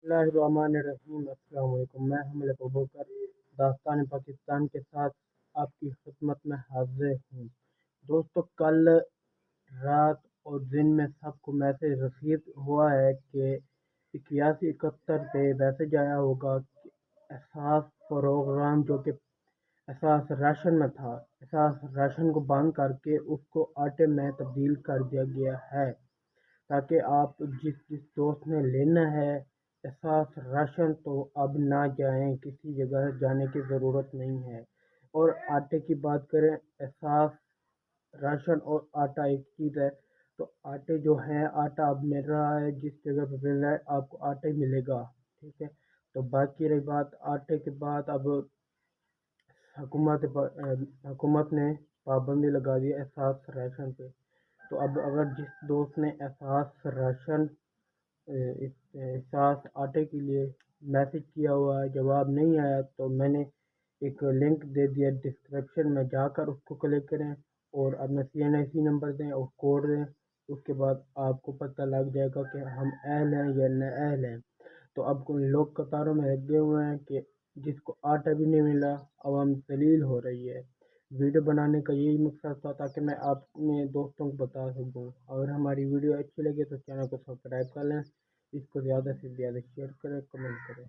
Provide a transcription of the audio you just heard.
बिस्मिल्लाहिर्रहमानिर्रहीम। अस्सलाम वालेकुम। मैं हमल अबूबकर दास्तान पाकिस्तान के साथ आपकी खिदमत में हाजिर हूँ। दोस्तों, कल रात और दिन में सबको मैसेज रसीद हुआ है कि 8171 पे मैसेज आया होगा कि एहसास प्रोग्राम जो कि एहसास राशन में था, एहसास राशन को बंद करके उसको आटे में तब्दील कर दिया गया है, ताकि आप जिस जिस दोस्त ने लेना है एहसास राशन तो अब ना जाएं, किसी जगह जाने की ज़रूरत नहीं है। और आटे की बात करें, एहसास राशन और आटा एक चीज़ है। तो आटे जो है, आटा अब मिल रहा है, जिस जगह पे मिल रहा है आपको आटा ही मिलेगा। ठीक है। तो बाकी रही बात आटे के बाद, अब हुकूमत ने पाबंदी लगा दी है एहसास राशन पे। तो अब अगर जिस दोस्त ने एहसास राशन एहसास आटे के लिए मैसेज किया हुआ है, जवाब नहीं आया, तो मैंने एक लिंक दे दिया डिस्क्रिप्शन में, जाकर उसको क्लिक करें और अपना CNIC नंबर दें और कोड दें। उसके बाद आपको पता लग जाएगा कि हम अहल हैं या न अहल हैं। तो अब लोग कतारों में लगे हुए हैं कि जिसको आटा भी नहीं मिला, आवाम जलील हो रही है। वीडियो बनाने का यही मकसद था, ताकि मैं अपने दोस्तों को बता सकूं। अगर हमारी वीडियो अच्छी लगे तो चैनल को सब्सक्राइब कर लें, इसको ज़्यादा से ज़्यादा शेयर करें, कमेंट करें।